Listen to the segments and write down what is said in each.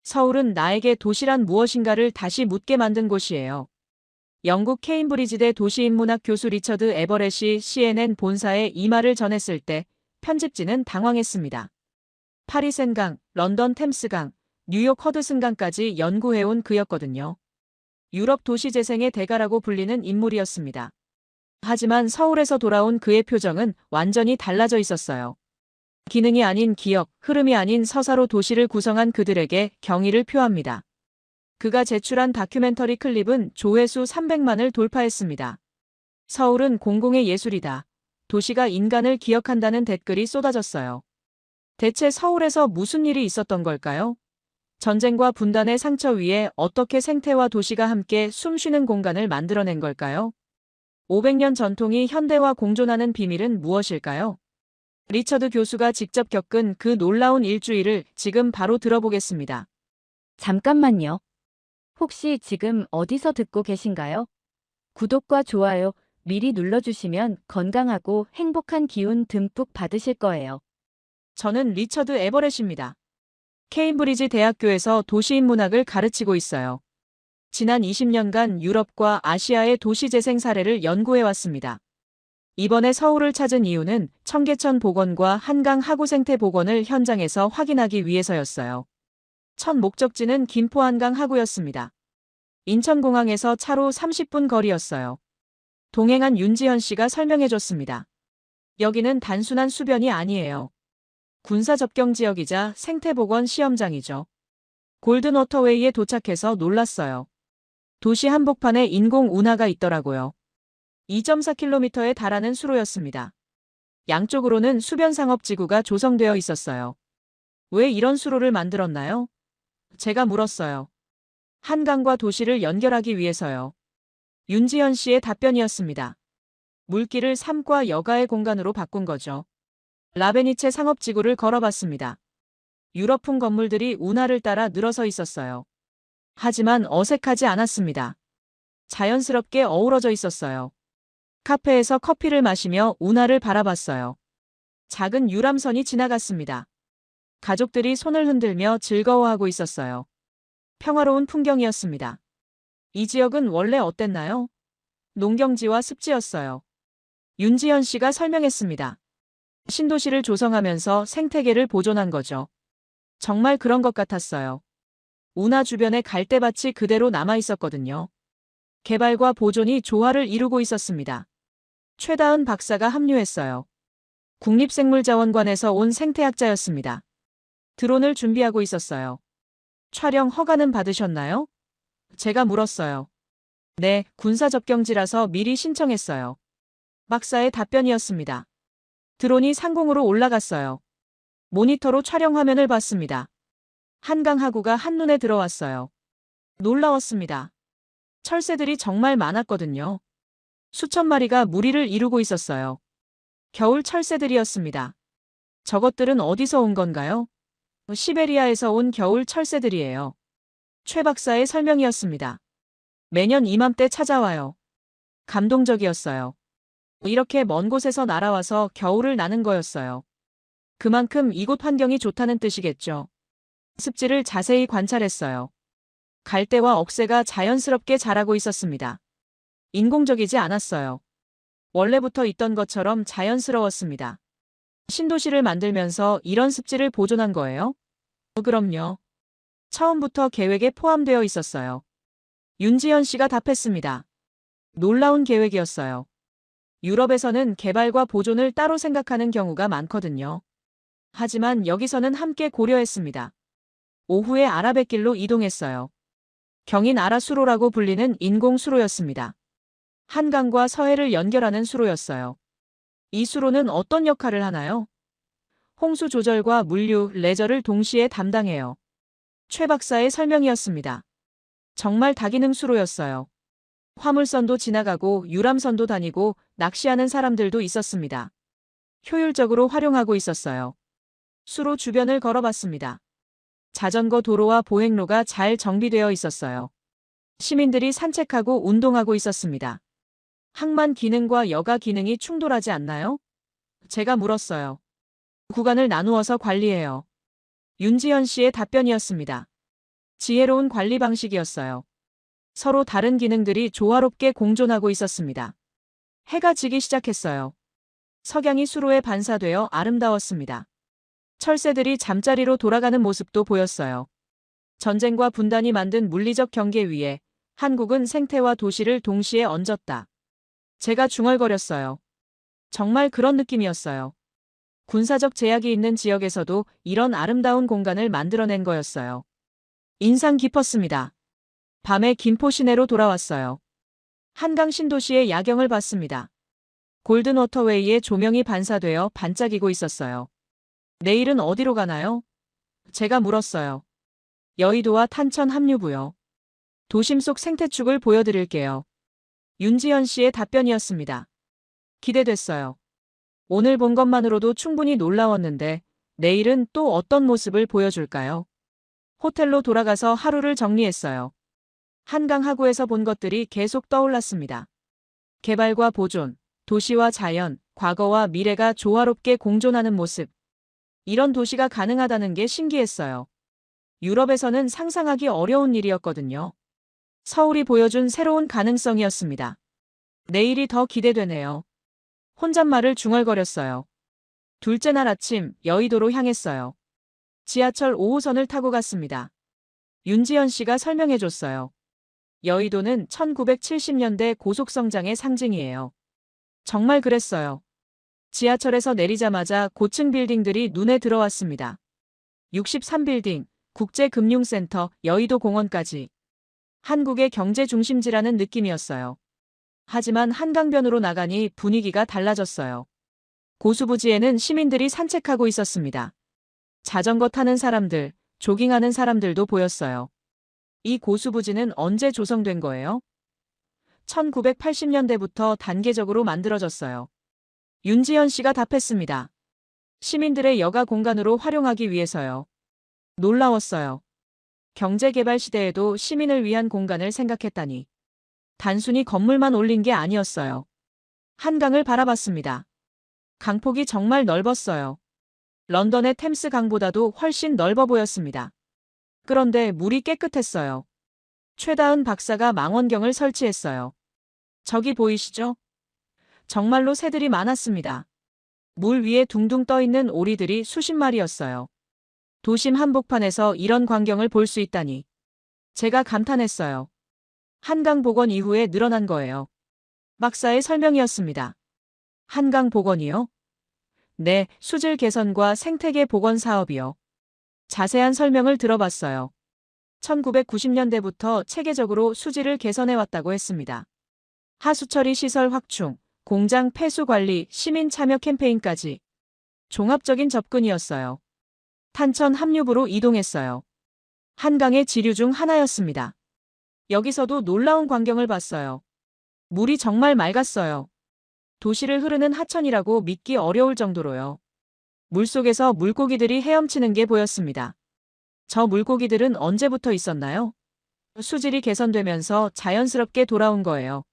서울은 나에게 도시란 무엇인가를 다시 묻게 만든 곳이에요. 영국 케임브리지대 도시인문학 교수 리처드 에버렛이 CNN 본사에 이 말을 전했을 때 편집진은 당황했습니다. 파리 센강, 런던 템스강, 뉴욕 허드슨강까지 연구해온 그였거든요. 유럽 도시 재생의 대가라고 불리는 인물이었습니다. 하지만 서울에서 돌아온 그의 표정은 완전히 달라져 있었어요. 기능이 아닌 기억, 흐름이 아닌 서사로 도시를 구성한 그들에게 경의를 표합니다. 그가 제출한 다큐멘터리 클립은 조회수 300만을 돌파했습니다. 서울은 공공의 예술이다. 도시가 인간을 기억한다는 댓글이 쏟아졌어요. 대체 서울에서 무슨 일이 있었던 걸까요? 전쟁과 분단의 상처 위에 어떻게 생태와 도시가 함께 숨쉬는 공간을 만들어낸 걸까요? 500년 전통이 현대와 공존하는 비밀은 무엇일까요? 리처드 교수가 직접 겪은 그 놀라운 일주일을 지금 바로 들어보겠습니다. 잠깐만요. 혹시 지금 어디서 듣고 계신가요? 구독과 좋아요 미리 눌러주시면 건강하고 행복한 기운 듬뿍 받으실 거예요. 저는 리처드 에버렛입니다. 케임브리지 대학교에서 도시인문학을 가르치고 있어요. 지난 20년간 유럽과 아시아의 도시재생 사례를 연구해왔습니다. 이번에 서울을 찾은 이유는 청계천 복원과 한강 하구 생태 복원을 현장에서 확인하기 위해서였어요. 첫 목적지는 김포 한강 하구였습니다. 인천공항에서 차로 30분 거리였어요. 동행한 윤지현 씨가 설명해줬습니다. 여기는 단순한 수변이 아니에요. 군사접경지역이자 생태복원 시험장이죠. 골든워터웨이에 도착해서 놀랐어요. 도시 한복판에 인공 운하가 있더라고요. 2.4km에 달하는 수로였습니다. 양쪽으로는 수변상업지구가 조성되어 있었어요. 왜 이런 수로를 만들었나요? 제가 물었어요. 한강과 도시를 연결하기 위해서요. 윤지현 씨의 답변이었습니다. 물길을 삶과 여가의 공간으로 바꾼 거죠. 라베니체 상업지구를 걸어봤습니다. 유럽풍 건물들이 운하를 따라 늘어서 있었어요. 하지만 어색하지 않았습니다. 자연스럽게 어우러져 있었어요. 카페에서 커피를 마시며 운하를 바라봤어요. 작은 유람선이 지나갔습니다. 가족들이 손을 흔들며 즐거워하고 있었어요. 평화로운 풍경이었습니다. 이 지역은 원래 어땠나요? 농경지와 습지였어요. 윤지현 씨가 설명했습니다. 신도시를 조성하면서 생태계를 보존한 거죠. 정말 그런 것 같았어요. 운하 주변에 갈대밭이 그대로 남아 있었거든요. 개발과 보존이 조화를 이루고 있었습니다. 최다은 박사가 합류했어요. 국립생물자원관에서 온 생태학자였습니다. 드론을 준비하고 있었어요. 촬영 허가는 받으셨나요? 제가 물었어요. 네, 군사접경지라서 미리 신청했어요. 박사의 답변이었습니다. 드론이 상공으로 올라갔어요. 모니터로 촬영 화면을 봤습니다. 한강 하구가 한눈에 들어왔어요. 놀라웠습니다. 철새들이 정말 많았거든요. 수천 마리가 무리를 이루고 있었어요. 겨울 철새들이었습니다. 저것들은 어디서 온 건가요? 시베리아에서 온 겨울 철새들이에요. 최 박사의 설명이었습니다. 매년 이맘때 찾아와요. 감동적이었어요. 이렇게 먼 곳에서 날아와서 겨울을 나는 거였어요. 그만큼 이곳 환경이 좋다는 뜻이겠죠. 습지를 자세히 관찰했어요. 갈대와 억새가 자연스럽게 자라고 있었습니다. 인공적이지 않았어요. 원래부터 있던 것처럼 자연스러웠습니다. 신도시를 만들면서 이런 습지를 보존한 거예요? 그럼요. 처음부터 계획에 포함되어 있었어요. 윤지현 씨가 답했습니다. 놀라운 계획이었어요. 유럽에서는 개발과 보존을 따로 생각하는 경우가 많거든요. 하지만 여기서는 함께 고려했습니다. 오후에 아라뱃길로 이동했어요. 경인 아라수로라고 불리는 인공수로였습니다. 한강과 서해를 연결하는 수로였어요. 이 수로는 어떤 역할을 하나요? 홍수 조절과 물류, 레저를 동시에 담당해요. 최 박사의 설명이었습니다. 정말 다기능 수로였어요. 화물선도 지나가고 유람선도 다니고 낚시하는 사람들도 있었습니다. 효율적으로 활용하고 있었어요. 수로 주변을 걸어봤습니다. 자전거 도로와 보행로가 잘 정비되어 있었어요. 시민들이 산책하고 운동하고 있었습니다. 항만 기능과 여가 기능이 충돌하지 않나요? 제가 물었어요. 구간을 나누어서 관리해요. 윤지현 씨의 답변이었습니다. 지혜로운 관리 방식이었어요. 서로 다른 기능들이 조화롭게 공존하고 있었습니다. 해가 지기 시작했어요. 석양이 수로에 반사되어 아름다웠습니다. 철새들이 잠자리로 돌아가는 모습도 보였어요. 전쟁과 분단이 만든 물리적 경계 위에 한국은 생태와 도시를 동시에 얹었다. 제가 중얼거렸어요. 정말 그런 느낌이었어요. 군사적 제약이 있는 지역에서도 이런 아름다운 공간을 만들어낸 거였어요. 인상 깊었습니다. 밤에 김포 시내로 돌아왔어요. 한강 신도시의 야경을 봤습니다. 골든 워터웨이의 조명이 반사되어 반짝이고 있었어요. 내일은 어디로 가나요? 제가 물었어요. 여의도와 탄천 합류부요. 도심 속 생태축을 보여드릴게요. 윤지연 씨의 답변이었습니다. 기대됐어요. 오늘 본 것만으로도 충분히 놀라웠는데 내일은 또 어떤 모습을 보여줄까요? 호텔로 돌아가서 하루를 정리했어요. 한강 하구에서 본 것들이 계속 떠올랐습니다. 개발과 보존, 도시와 자연, 과거와 미래가 조화롭게 공존하는 모습. 이런 도시가 가능하다는 게 신기했어요. 유럽에서는 상상하기 어려운 일이었거든요. 서울이 보여준 새로운 가능성이었습니다. 내일이 더 기대되네요. 혼잣말을 중얼거렸어요. 둘째 날 아침 여의도로 향했어요. 지하철 5호선을 타고 갔습니다. 윤지연 씨가 설명해줬어요. 여의도는 1970년대 고속성장의 상징이에요. 정말 그랬어요. 지하철에서 내리자마자 고층 빌딩들이 눈에 들어왔습니다. 63빌딩, 국제금융센터, 여의도공원까지. 한국의 경제 중심지라는 느낌이었어요. 하지만 한강변으로 나가니 분위기가 달라졌어요. 고수부지에는 시민들이 산책하고 있었습니다. 자전거 타는 사람들, 조깅하는 사람들도 보였어요. 이 고수부지는 언제 조성된 거예요? 1980년대부터 단계적으로 만들어졌어요. 윤지연 씨가 답했습니다. 시민들의 여가 공간으로 활용하기 위해서요. 놀라웠어요. 경제개발 시대에도 시민을 위한 공간을 생각했다니. 단순히 건물만 올린 게 아니었어요. 한강을 바라봤습니다. 강폭이 정말 넓었어요. 런던의 템스 강보다도 훨씬 넓어 보였습니다. 그런데 물이 깨끗했어요. 최다은 박사가 망원경을 설치했어요. 저기 보이시죠? 정말로 새들이 많았습니다. 물 위에 둥둥 떠 있는 오리들이 수십 마리였어요. 도심 한복판에서 이런 광경을 볼 수 있다니. 제가 감탄했어요. 한강 복원 이후에 늘어난 거예요. 박사의 설명이었습니다. 한강 복원이요? 네, 수질 개선과 생태계 복원 사업이요. 자세한 설명을 들어봤어요. 1990년대부터 체계적으로 수질을 개선해왔다고 했습니다. 하수처리 시설 확충, 공장 폐수 관리, 시민 참여 캠페인까지. 종합적인 접근이었어요. 탄천 합류부로 이동했어요. 한강의 지류 중 하나였습니다. 여기서도 놀라운 광경을 봤어요. 물이 정말 맑았어요. 도시를 흐르는 하천이라고 믿기 어려울 정도로요. 물속에서 물고기들이 헤엄치는 게 보였습니다. 저 물고기들은 언제부터 있었나요? 수질이 개선되면서 자연스럽게 돌아온 거예요.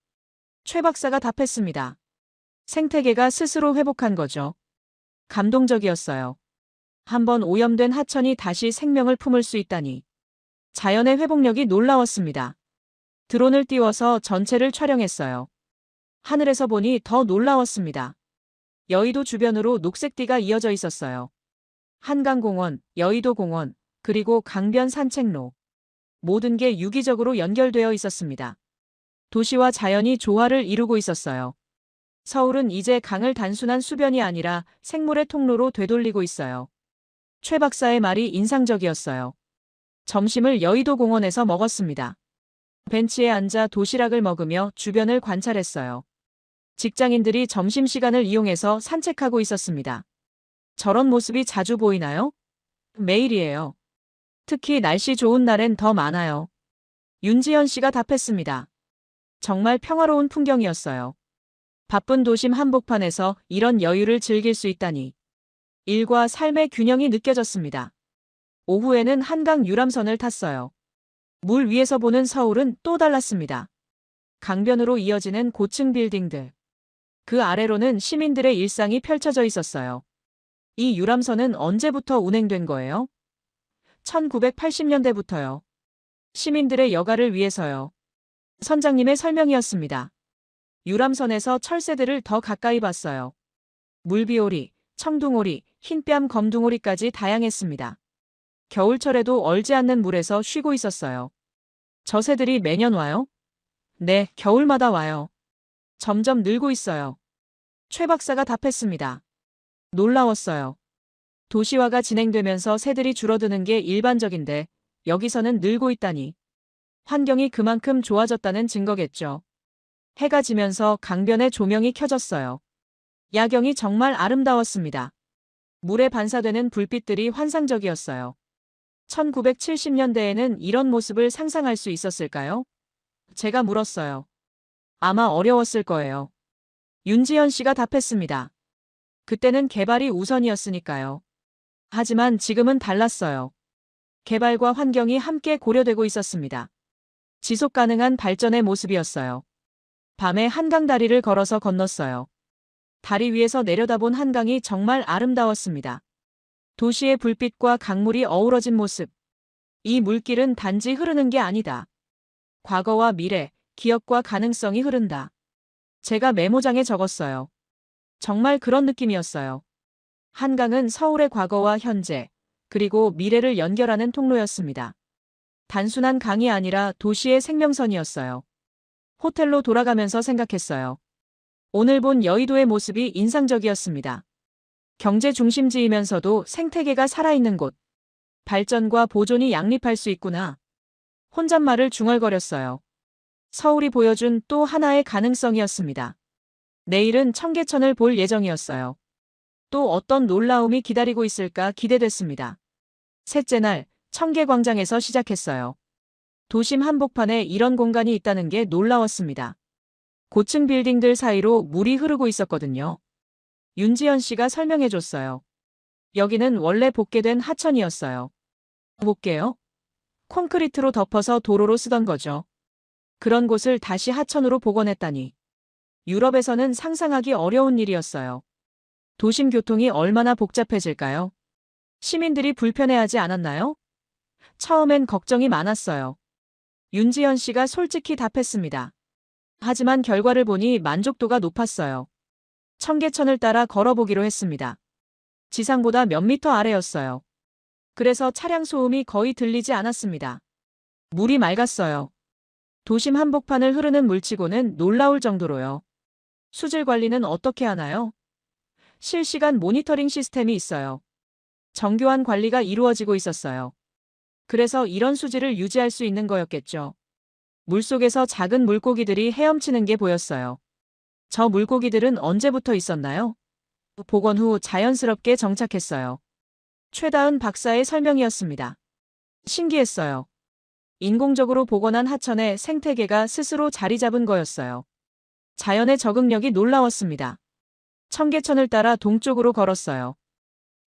최 박사가 답했습니다. 생태계가 스스로 회복한 거죠. 감동적이었어요. 한번 오염된 하천이 다시 생명을 품을 수 있다니. 자연의 회복력이 놀라웠습니다. 드론을 띄워서 전체를 촬영했어요. 하늘에서 보니 더 놀라웠습니다. 여의도 주변으로 녹색띠가 이어져 있었어요. 한강공원, 여의도공원, 그리고 강변 산책로. 모든 게 유기적으로 연결되어 있었습니다. 도시와 자연이 조화를 이루고 있었어요. 서울은 이제 강을 단순한 수변이 아니라 생물의 통로로 되돌리고 있어요. 최 박사의 말이 인상적이었어요. 점심을 여의도 공원에서 먹었습니다. 벤치에 앉아 도시락을 먹으며 주변을 관찰했어요. 직장인들이 점심시간을 이용해서 산책하고 있었습니다. 저런 모습이 자주 보이나요? 매일이에요. 특히 날씨 좋은 날엔 더 많아요. 윤지연 씨가 답했습니다. 정말 평화로운 풍경이었어요. 바쁜 도심 한복판에서 이런 여유를 즐길 수 있다니. 일과 삶의 균형이 느껴졌습니다. 오후에는 한강 유람선을 탔어요. 물 위에서 보는 서울은 또 달랐습니다. 강변으로 이어지는 고층 빌딩들. 그 아래로는 시민들의 일상이 펼쳐져 있었어요. 이 유람선은 언제부터 운행된 거예요? 1980년대부터요. 시민들의 여가를 위해서요. 선장님의 설명이었습니다. 유람선에서 철새들을 더 가까이 봤어요. 물비오리, 청둥오리, 흰뺨 검둥오리까지 다양했습니다. 겨울철에도 얼지 않는 물에서 쉬고 있었어요. 저 새들이 매년 와요? 네, 겨울마다 와요. 점점 늘고 있어요. 최 박사가 답했습니다. 놀라웠어요. 도시화가 진행되면서 새들이 줄어드는 게 일반적인데 여기서는 늘고 있다니. 환경이 그만큼 좋아졌다는 증거겠죠. 해가 지면서 강변에 조명이 켜졌어요. 야경이 정말 아름다웠습니다. 물에 반사되는 불빛들이 환상적이었어요. 1970년대에는 이런 모습을 상상할 수 있었을까요? 제가 물었어요. 아마 어려웠을 거예요. 윤지연 씨가 답했습니다. 그때는 개발이 우선이었으니까요. 하지만 지금은 달랐어요. 개발과 환경이 함께 고려되고 있었습니다. 지속 가능한 발전의 모습이었어요. 밤에 한강 다리를 걸어서 건넜어요. 다리 위에서 내려다본 한강이 정말 아름다웠습니다. 도시의 불빛과 강물이 어우러진 모습. 이 물길은 단지 흐르는 게 아니다. 과거와 미래, 기억과 가능성이 흐른다. 제가 메모장에 적었어요. 정말 그런 느낌이었어요. 한강은 서울의 과거와 현재, 그리고 미래를 연결하는 통로였습니다. 단순한 강이 아니라 도시의 생명선이었어요. 호텔로 돌아가면서 생각했어요. 오늘 본 여의도의 모습이 인상적이었습니다. 경제 중심지이면서도 생태계가 살아있는 곳. 발전과 보존이 양립할 수 있구나. 혼잣말을 중얼거렸어요. 서울이 보여준 또 하나의 가능성이었습니다. 내일은 청계천을 볼 예정이었어요. 또 어떤 놀라움이 기다리고 있을까 기대됐습니다. 셋째 날, 청계광장에서 시작했어요. 도심 한복판에 이런 공간이 있다는 게 놀라웠습니다. 고층 빌딩들 사이로 물이 흐르고 있었거든요. 윤지연 씨가 설명해줬어요. 여기는 원래 복개된 하천이었어요. 복개요? 콘크리트로 덮어서 도로로 쓰던 거죠. 그런 곳을 다시 하천으로 복원했다니. 유럽에서는 상상하기 어려운 일이었어요. 도심 교통이 얼마나 복잡해질까요? 시민들이 불편해하지 않았나요? 처음엔 걱정이 많았어요. 윤지연 씨가 솔직히 답했습니다. 하지만 결과를 보니 만족도가 높았어요. 청계천을 따라 걸어보기로 했습니다. 지상보다 몇 미터 아래였어요. 그래서 차량 소음이 거의 들리지 않았습니다. 물이 맑았어요. 도심 한복판을 흐르는 물치고는 놀라울 정도로요. 수질 관리는 어떻게 하나요? 실시간 모니터링 시스템이 있어요. 정교한 관리가 이루어지고 있었어요. 그래서 이런 수질을 유지할 수 있는 거였겠죠. 물속에서 작은 물고기들이 헤엄치는 게 보였어요. 저 물고기들은 언제부터 있었나요? 복원 후 자연스럽게 정착했어요. 최다은 박사의 설명이었습니다. 신기했어요. 인공적으로 복원한 하천에 생태계가 스스로 자리 잡은 거였어요. 자연의 적응력이 놀라웠습니다. 청계천을 따라 동쪽으로 걸었어요.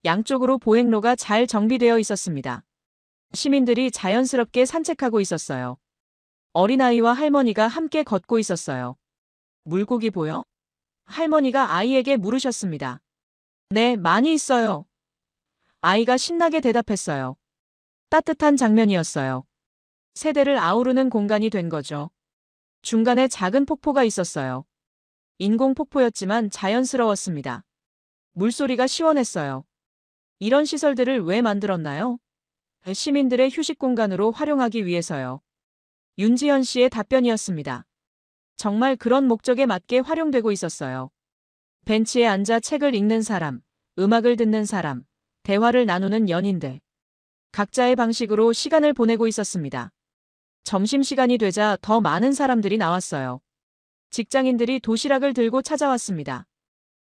양쪽으로 보행로가 잘 정비되어 있었습니다. 시민들이 자연스럽게 산책하고 있었어요. 어린아이와 할머니가 함께 걷고 있었어요. 물고기 보여? 할머니가 아이에게 물으셨습니다. 네, 많이 있어요. 아이가 신나게 대답했어요. 따뜻한 장면이었어요. 세대를 아우르는 공간이 된 거죠. 중간에 작은 폭포가 있었어요. 인공 폭포였지만 자연스러웠습니다. 물소리가 시원했어요. 이런 시설들을 왜 만들었나요? 시민들의 휴식 공간으로 활용하기 위해서요. 윤지연 씨의 답변이었습니다. 정말 그런 목적에 맞게 활용되고 있었어요. 벤치에 앉아 책을 읽는 사람, 음악을 듣는 사람, 대화를 나누는 연인들. 각자의 방식으로 시간을 보내고 있었습니다. 점심시간이 되자 더 많은 사람들이 나왔어요. 직장인들이 도시락을 들고 찾아왔습니다.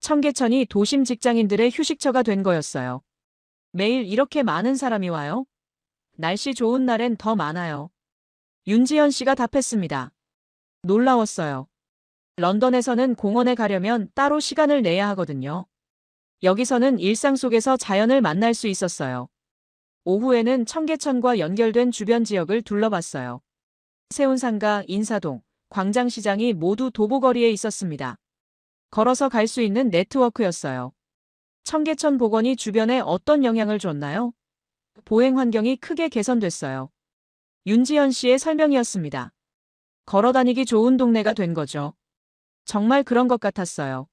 청계천이 도심 직장인들의 휴식처가 된 거였어요. 매일 이렇게 많은 사람이 와요? 날씨 좋은 날엔 더 많아요. 윤지연 씨가 답했습니다. 놀라웠어요. 런던에서는 공원에 가려면 따로 시간을 내야 하거든요. 여기서는 일상 속에서 자연을 만날 수 있었어요. 오후에는 청계천과 연결된 주변 지역을 둘러봤어요. 세운상가, 인사동, 광장시장이 모두 도보거리에 있었습니다. 걸어서 갈 수 있는 네트워크였어요. 청계천 복원이 주변에 어떤 영향을 줬나요? 보행 환경이 크게 개선됐어요. 윤지연 씨의 설명이었습니다. 걸어다니기 좋은 동네가 된 거죠. 정말 그런 것 같았어요.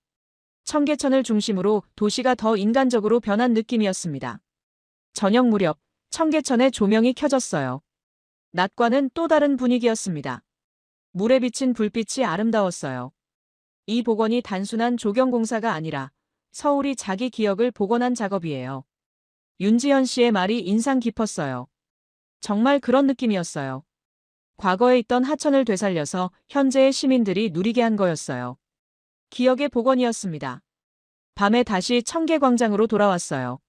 청계천을 중심으로 도시가 더 인간적으로 변한 느낌이었습니다. 저녁 무렵 청계천에 조명이 켜졌어요. 낮과는 또 다른 분위기였습니다. 물에 비친 불빛이 아름다웠어요. 이 복원이 단순한 조경공사가 아니라 서울이 자기 기억을 복원한 작업이에요. 윤지연 씨의 말이 인상 깊었어요. 정말 그런 느낌이었어요. 과거에 있던 하천을 되살려서 현재의 시민들이 누리게 한 거였어요. 기억의 복원이었습니다. 밤에 다시 청계광장으로 돌아왔어요.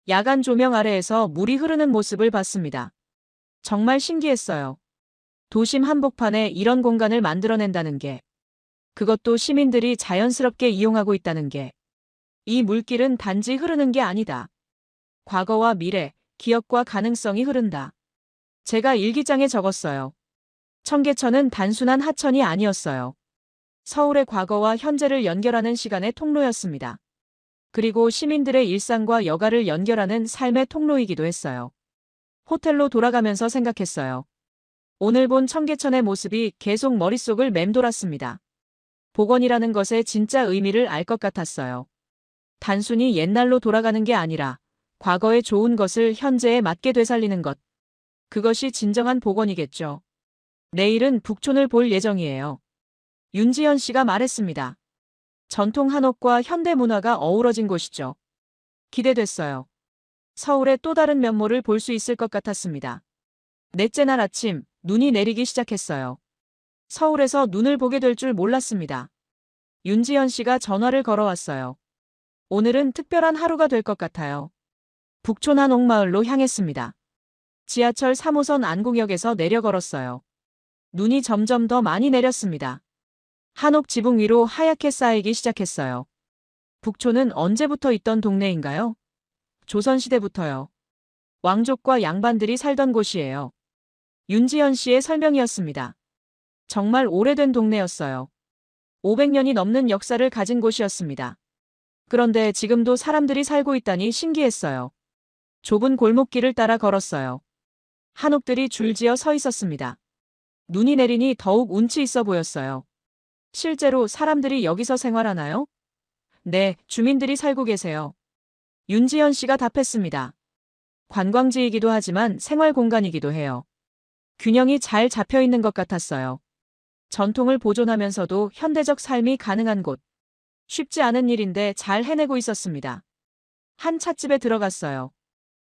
야간 조명 아래에서 물이 흐르는 모습을 봤습니다. 정말 신기했어요. 도심 한복판에 이런 공간을 만들어낸다는 게, 그것도 시민들이 자연스럽게 이용하고 있다는 게, 이 물길은 단지 흐르는 게 아니다. 과거와 미래, 기억과 가능성이 흐른다. 제가 일기장에 적었어요. 청계천은 단순한 하천이 아니었어요. 서울의 과거와 현재를 연결하는 시간의 통로였습니다. 그리고 시민들의 일상과 여가를 연결하는 삶의 통로이기도 했어요. 호텔로 돌아가면서 생각했어요. 오늘 본 청계천의 모습이 계속 머릿속을 맴돌았습니다. 복원이라는 것의 진짜 의미를 알 것 같았어요. 단순히 옛날로 돌아가는 게 아니라 과거의 좋은 것을 현재에 맞게 되살리는 것. 그것이 진정한 복원이겠죠. 내일은 북촌을 볼 예정이에요. 윤지연 씨가 말했습니다. 전통 한옥과 현대 문화가 어우러진 곳이죠. 기대됐어요. 서울의 또 다른 면모를 볼 수 있을 것 같았습니다. 넷째 날 아침, 눈이 내리기 시작했어요. 서울에서 눈을 보게 될 줄 몰랐습니다. 윤지연 씨가 전화를 걸어왔어요. 오늘은 특별한 하루가 될 것 같아요. 북촌 한옥마을로 향했습니다. 지하철 3호선 안국역에서 내려 걸었어요. 눈이 점점 더 많이 내렸습니다. 한옥 지붕 위로 하얗게 쌓이기 시작했어요. 북촌은 언제부터 있던 동네인가요? 조선시대부터요. 왕족과 양반들이 살던 곳이에요. 윤지연 씨의 설명이었습니다. 정말 오래된 동네였어요. 500년이 넘는 역사를 가진 곳이었습니다. 그런데 지금도 사람들이 살고 있다니 신기했어요. 좁은 골목길을 따라 걸었어요. 한옥들이 줄지어 서 있었습니다. 눈이 내리니 더욱 운치 있어 보였어요. 실제로 사람들이 여기서 생활하나요? 네, 주민들이 살고 계세요. 윤지연 씨가 답했습니다. 관광지이기도 하지만 생활 공간이기도 해요. 균형이 잘 잡혀 있는 것 같았어요. 전통을 보존하면서도 현대적 삶이 가능한 곳. 쉽지 않은 일인데 잘 해내고 있었습니다. 한 찻집에 들어갔어요.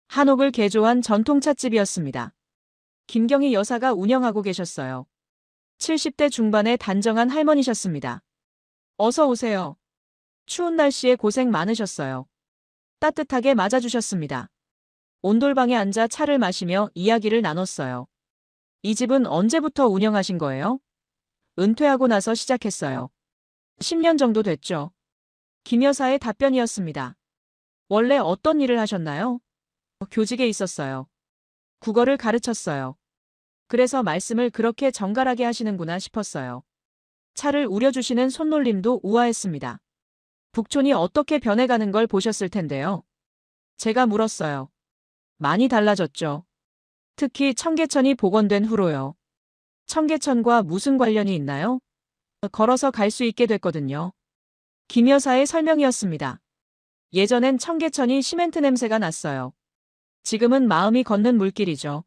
한옥을 개조한 전통 찻집이었습니다. 김경희 여사가 운영하고 계셨어요. 70대 중반의 단정한 할머니셨습니다. 어서 오세요. 추운 날씨에 고생 많으셨어요. 따뜻하게 맞아주셨습니다. 온돌방에 앉아 차를 마시며 이야기를 나눴어요. 이 집은 언제부터 운영하신 거예요? 은퇴하고 나서 시작했어요. 10년 정도 됐죠. 김 여사의 답변이었습니다. 원래 어떤 일을 하셨나요? 교직에 있었어요. 국어를 가르쳤어요. 그래서 말씀을 그렇게 정갈하게 하시는구나 싶었어요. 차를 우려주시는 손놀림도 우아했습니다. 북촌이 어떻게 변해가는 걸 보셨을 텐데요. 제가 물었어요. 많이 달라졌죠. 특히 청계천이 복원된 후로요. 청계천과 무슨 관련이 있나요? 걸어서 갈 수 있게 됐거든요. 김 여사의 설명이었습니다. 예전엔 청계천이 시멘트 냄새가 났어요. 지금은 마음이 걷는 물길이죠.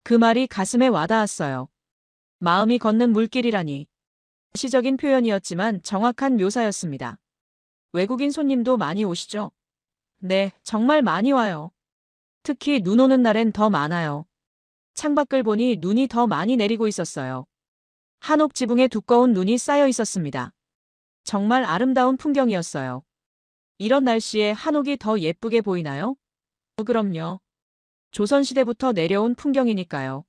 그 말이 가슴에 와닿았어요. 마음이 걷는 물길이라니. 시적인 표현이었지만 정확한 묘사였습니다. 외국인 손님도 많이 오시죠? 네, 정말 많이 와요. 특히 눈 오는 날엔 더 많아요. 창밖을 보니 눈이 더 많이 내리고 있었어요. 한옥 지붕에 두꺼운 눈이 쌓여 있었습니다. 정말 아름다운 풍경이었어요. 이런 날씨에 한옥이 더 예쁘게 보이나요? 그럼요. 조선시대부터 내려온 풍경이니까요.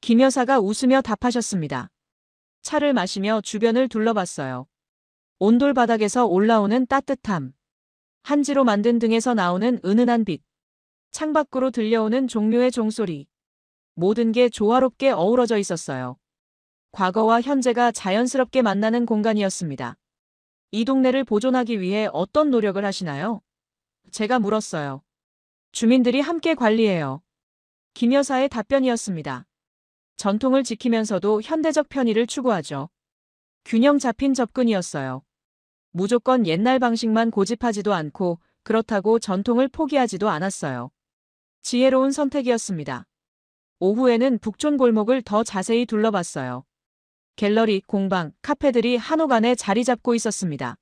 김 여사가 웃으며 답하셨습니다. 차를 마시며 주변을 둘러봤어요. 온돌 바닥에서 올라오는 따뜻함. 한지로 만든 등에서 나오는 은은한 빛. 창밖으로 들려오는 종묘의 종소리. 모든 게 조화롭게 어우러져 있었어요. 과거와 현재가 자연스럽게 만나는 공간이었습니다. 이 동네를 보존하기 위해 어떤 노력을 하시나요? 제가 물었어요. 주민들이 함께 관리해요. 김 여사의 답변이었습니다. 전통을 지키면서도 현대적 편의를 추구하죠. 균형 잡힌 접근이었어요. 무조건 옛날 방식만 고집하지도 않고 그렇다고 전통을 포기하지도 않았어요. 지혜로운 선택이었습니다. 오후에는 북촌 골목을 더 자세히 둘러봤어요. 갤러리, 공방, 카페들이 한옥 안에 자리 잡고 있었습니다.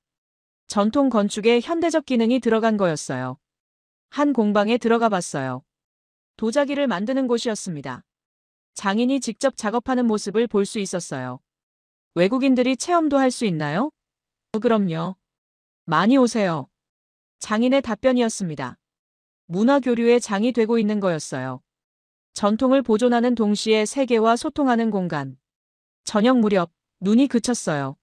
전통 건축에 현대적 기능이 들어간 거였어요. 한 공방에 들어가 봤어요. 도자기를 만드는 곳이었습니다. 장인이 직접 작업하는 모습을 볼 수 있었어요. 외국인들이 체험도 할 수 있나요? 그럼요. 많이 오세요. 장인의 답변이었습니다. 문화교류의 장이 되고 있는 거였어요. 전통을 보존하는 동시에 세계와 소통하는 공간. 저녁 무렵 눈이 그쳤어요.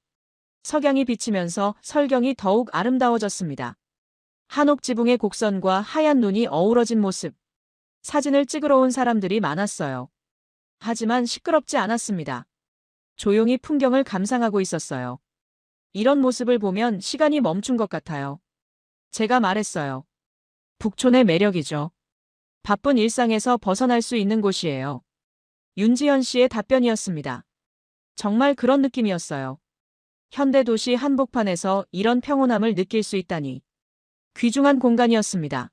석양이 비치면서 설경이 더욱 아름다워졌습니다. 한옥 지붕의 곡선과 하얀 눈이 어우러진 모습. 사진을 찍으러 온 사람들이 많았어요. 하지만 시끄럽지 않았습니다. 조용히 풍경을 감상하고 있었어요. 이런 모습을 보면 시간이 멈춘 것 같아요. 제가 말했어요. 북촌의 매력이죠. 바쁜 일상에서 벗어날 수 있는 곳이에요. 윤지현 씨의 답변이었습니다. 정말 그런 느낌이었어요. 현대도시 한복판에서 이런 평온함을 느낄 수 있다니. 귀중한 공간이었습니다.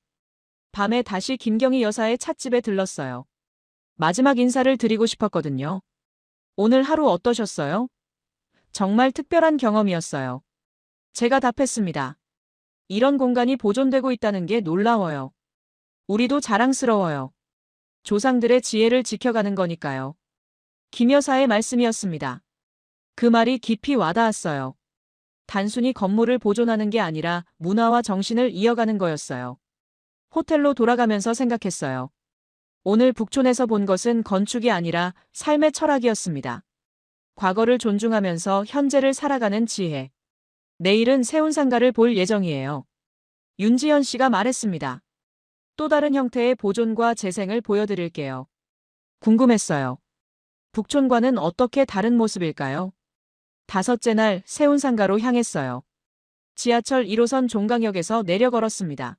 밤에 다시 김경희 여사의 찻집에 들렀어요. 마지막 인사를 드리고 싶었거든요. 오늘 하루 어떠셨어요? 정말 특별한 경험이었어요. 제가 답했습니다. 이런 공간이 보존되고 있다는 게 놀라워요. 우리도 자랑스러워요. 조상들의 지혜를 지켜가는 거니까요. 김 여사의 말씀이었습니다. 그 말이 깊이 와닿았어요. 단순히 건물을 보존하는 게 아니라 문화와 정신을 이어가는 거였어요. 호텔로 돌아가면서 생각했어요. 오늘 북촌에서 본 것은 건축이 아니라 삶의 철학이었습니다. 과거를 존중하면서 현재를 살아가는 지혜. 내일은 세운상가를 볼 예정이에요. 윤지현 씨가 말했습니다. 또 다른 형태의 보존과 재생을 보여드릴게요. 궁금했어요. 북촌과는 어떻게 다른 모습일까요? 다섯째 날 세운상가로 향했어요. 지하철 1호선 종강역에서 내려 걸었습니다.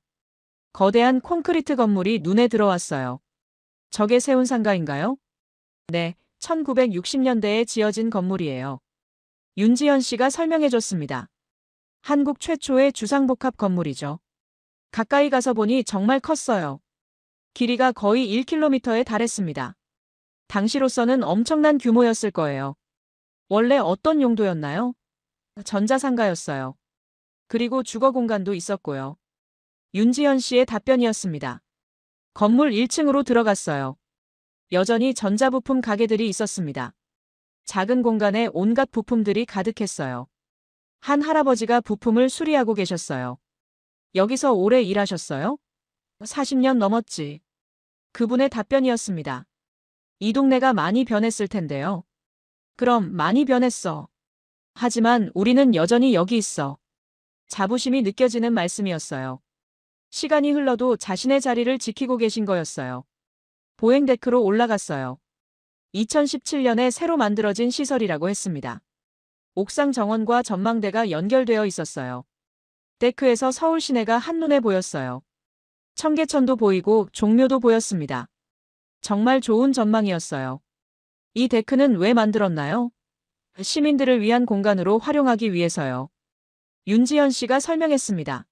거대한 콘크리트 건물이 눈에 들어왔어요. 저게 세운상가인가요? 네, 1960년대에 지어진 건물이에요. 윤지현 씨가 설명해줬습니다. 한국 최초의 주상복합 건물이죠. 가까이 가서 보니 정말 컸어요. 길이가 거의 1km에 달했습니다. 당시로서는 엄청난 규모였을 거예요. 원래 어떤 용도였나요? 전자상가였어요. 그리고 주거 공간도 있었고요. 윤지현 씨의 답변이었습니다. 건물 1층으로 들어갔어요. 여전히 전자부품 가게들이 있었습니다. 작은 공간에 온갖 부품들이 가득했어요. 한 할아버지가 부품을 수리하고 계셨어요. 여기서 오래 일하셨어요? 40년 넘었지. 그분의 답변이었습니다. 이 동네가 많이 변했을 텐데요. 그럼 많이 변했어. 하지만 우리는 여전히 여기 있어. 자부심이 느껴지는 말씀이었어요. 시간이 흘러도 자신의 자리를 지키고 계신 거였어요. 보행데크로 올라갔어요. 2017년에 새로 만들어진 시설이라고 했습니다. 옥상 정원과 전망대가 연결되어 있었어요. 데크에서 서울 시내가 한눈에 보였어요. 청계천도 보이고 종묘도 보였습니다. 정말 좋은 전망이었어요. 이 데크는 왜 만들었나요? 시민들을 위한 공간으로 활용하기 위해서요. 윤지현 씨가 설명했습니다.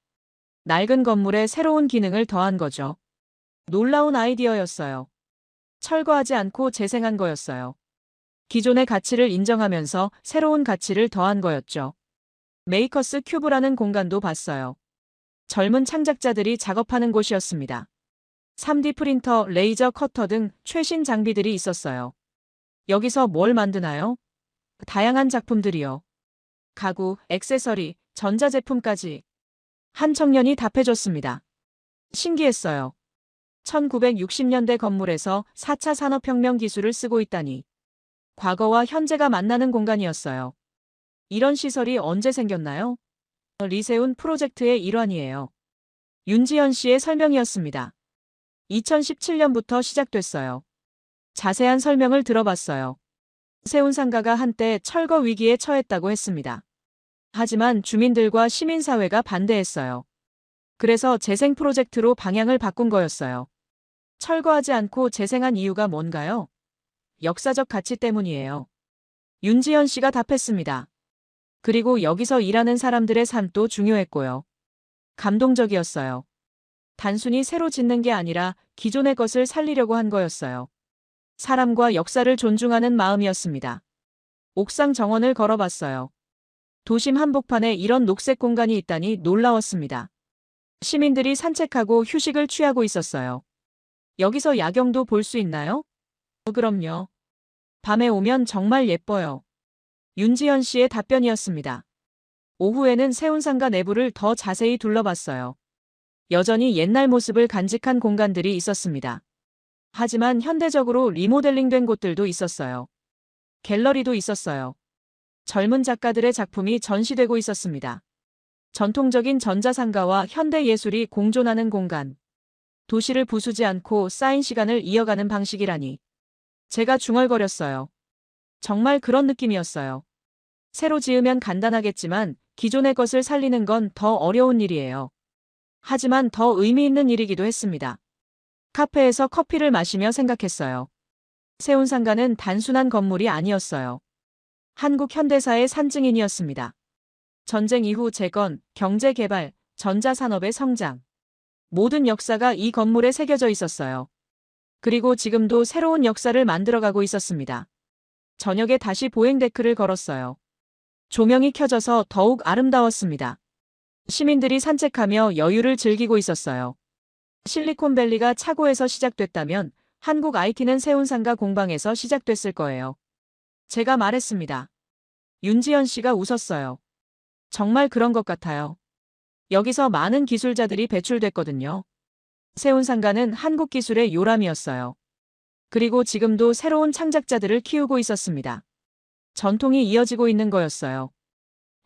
낡은 건물에 새로운 기능을 더한 거죠. 놀라운 아이디어였어요. 철거하지 않고 재생한 거였어요. 기존의 가치를 인정하면서 새로운 가치를 더한 거였죠. 메이커스 큐브라는 공간도 봤어요. 젊은 창작자들이 작업하는 곳이었습니다. 3D 프린터, 레이저 커터 등 최신 장비들이 있었어요. 여기서 뭘 만드나요? 다양한 작품들이요. 가구, 액세서리, 전자제품까지. 한 청년이 답해줬습니다. 신기했어요. 1960년대 건물에서 4차 산업혁명 기술을 쓰고 있다니. 과거와 현재가 만나는 공간이었어요. 이런 시설이 언제 생겼나요? 리세운 프로젝트의 일환이에요. 윤지현 씨의 설명이었습니다. 2017년부터 시작됐어요. 자세한 설명을 들어봤어요. 세운상가가 한때 철거 위기에 처했다고 했습니다. 하지만 주민들과 시민사회가 반대했어요. 그래서 재생 프로젝트로 방향을 바꾼 거였어요. 철거하지 않고 재생한 이유가 뭔가요? 역사적 가치 때문이에요. 윤지연 씨가 답했습니다. 그리고 여기서 일하는 사람들의 삶도 중요했고요. 감동적이었어요. 단순히 새로 짓는 게 아니라 기존의 것을 살리려고 한 거였어요. 사람과 역사를 존중하는 마음이었습니다. 옥상 정원을 걸어봤어요. 도심 한복판에 이런 녹색 공간이 있다니 놀라웠습니다. 시민들이 산책하고 휴식을 취하고 있었어요. 여기서 야경도 볼 수 있나요? 그럼요. 밤에 오면 정말 예뻐요. 윤지연 씨의 답변이었습니다. 오후에는 세운상가 내부를 더 자세히 둘러봤어요. 여전히 옛날 모습을 간직한 공간들이 있었습니다. 하지만 현대적으로 리모델링된 곳들도 있었어요. 갤러리도 있었어요. 젊은 작가들의 작품이 전시되고 있었습니다. 전통적인 전자상가와 현대 예술이 공존하는 공간. 도시를 부수지 않고 쌓인 시간을 이어가는 방식이라니. 제가 중얼거렸어요. 정말 그런 느낌이었어요. 새로 지으면 간단하겠지만 기존의 것을 살리는 건 더 어려운 일이에요. 하지만 더 의미 있는 일이기도 했습니다. 카페에서 커피를 마시며 생각했어요. 세운상가는 단순한 건물이 아니었어요. 한국 현대사의 산증인이었습니다. 전쟁 이후 재건, 경제 개발, 전자산업의 성장. 모든 역사가 이 건물에 새겨져 있었어요. 그리고 지금도 새로운 역사를 만들어가고 있었습니다. 저녁에 다시 보행데크를 걸었어요. 조명이 켜져서 더욱 아름다웠습니다. 시민들이 산책하며 여유를 즐기고 있었어요. 실리콘밸리가 차고에서 시작됐다면 한국 IT는 세운상가 공방에서 시작됐을 거예요. 제가 말했습니다. 윤지연 씨가 웃었어요. 정말 그런 것 같아요. 여기서 많은 기술자들이 배출됐거든요. 세운상가는 한국 기술의 요람이었어요. 그리고 지금도 새로운 창작자들을 키우고 있었습니다. 전통이 이어지고 있는 거였어요.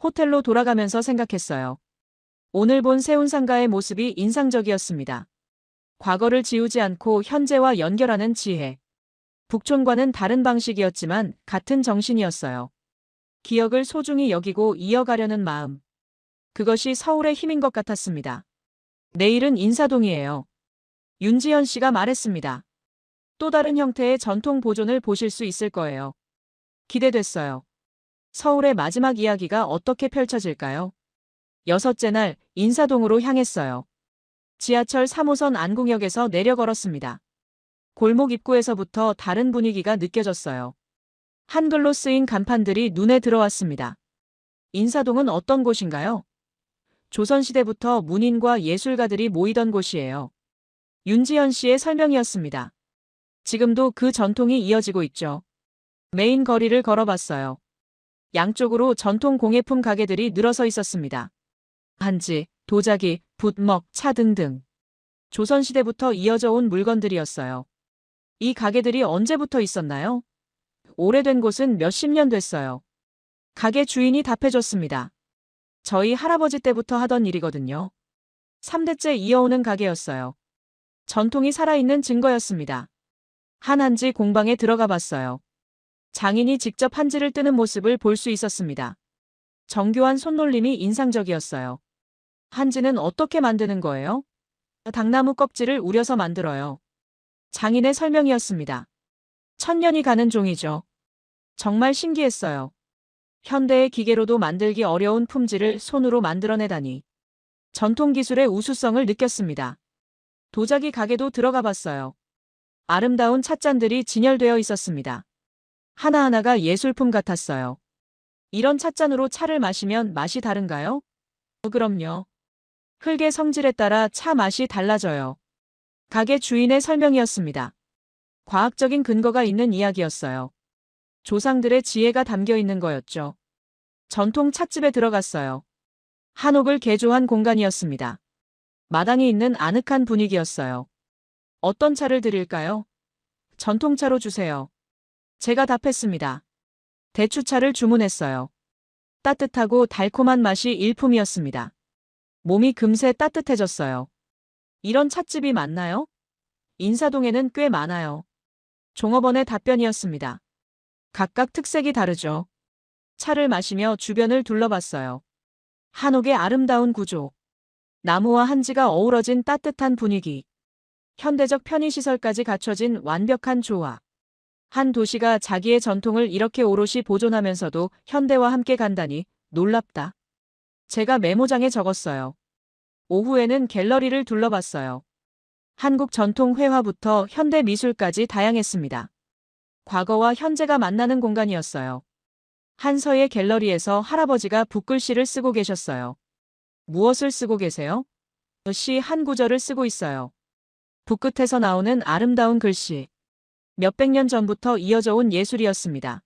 호텔로 돌아가면서 생각했어요. 오늘 본 세운상가의 모습이 인상적이었습니다. 과거를 지우지 않고 현재와 연결하는 지혜. 북촌과는 다른 방식이었지만 같은 정신이었어요. 기억을 소중히 여기고 이어가려는 마음. 그것이 서울의 힘인 것 같았습니다. 내일은 인사동이에요. 윤지연 씨가 말했습니다. 또 다른 형태의 전통 보존을 보실 수 있을 거예요. 기대됐어요. 서울의 마지막 이야기가 어떻게 펼쳐질까요? 여섯째 날 인사동으로 향했어요. 지하철 3호선 안국역에서 내려 걸었습니다. 골목 입구에서부터 다른 분위기가 느껴졌어요. 한글로 쓰인 간판들이 눈에 들어왔습니다. 인사동은 어떤 곳인가요? 조선시대부터 문인과 예술가들이 모이던 곳이에요. 윤지연 씨의 설명이었습니다. 지금도 그 전통이 이어지고 있죠. 메인 거리를 걸어봤어요. 양쪽으로 전통 공예품 가게들이 늘어서 있었습니다. 한지, 도자기, 붓먹, 차 등등. 조선시대부터 이어져 온 물건들이었어요. 이 가게들이 언제부터 있었나요? 오래된 곳은 몇십 년 됐어요. 가게 주인이 답해줬습니다. 저희 할아버지 때부터 하던 일이거든요. 3대째 이어오는 가게였어요. 전통이 살아있는 증거였습니다. 한지 공방에 들어가 봤어요. 장인이 직접 한지를 뜨는 모습을 볼 수 있었습니다. 정교한 손놀림이 인상적이었어요. 한지는 어떻게 만드는 거예요? 당나무 껍질을 우려서 만들어요. 장인의 설명이었습니다. 1000년이 가는 종이죠. 정말 신기했어요. 현대의 기계로도 만들기 어려운 품질을 손으로 만들어내다니. 전통 기술의 우수성을 느꼈습니다. 도자기 가게도 들어가 봤어요. 아름다운 찻잔들이 진열되어 있었습니다. 하나하나가 예술품 같았어요. 이런 찻잔으로 차를 마시면 맛이 다른가요? 그럼요. 흙의 성질에 따라 차 맛이 달라져요. 가게 주인의 설명이었습니다. 과학적인 근거가 있는 이야기였어요. 조상들의 지혜가 담겨 있는 거였죠. 전통 찻집에 들어갔어요. 한옥을 개조한 공간이었습니다. 마당이 있는 아늑한 분위기였어요. 어떤 차를 드릴까요? 전통차로 주세요. 제가 답했습니다. 대추차를 주문했어요. 따뜻하고 달콤한 맛이 일품이었습니다. 몸이 금세 따뜻해졌어요. 이런 찻집이 많나요? 인사동에는 꽤 많아요. 종업원의 답변이었습니다. 각각 특색이 다르죠. 차를 마시며 주변을 둘러봤어요. 한옥의 아름다운 구조. 나무와 한지가 어우러진 따뜻한 분위기. 현대적 편의시설까지 갖춰진 완벽한 조화. 한 도시가 자기의 전통을 이렇게 오롯이 보존하면서도 현대와 함께 간다니 놀랍다. 제가 메모장에 적었어요. 오후에는 갤러리를 둘러봤어요. 한국 전통 회화부터 현대 미술까지 다양했습니다. 과거와 현재가 만나는 공간이었어요. 한 서예 갤러리에서 할아버지가 붓글씨를 쓰고 계셨어요. 무엇을 쓰고 계세요? 시 한 구절을 쓰고 있어요. 붓끝에서 나오는 아름다운 글씨. 몇백 년 전부터 이어져 온 예술이었습니다.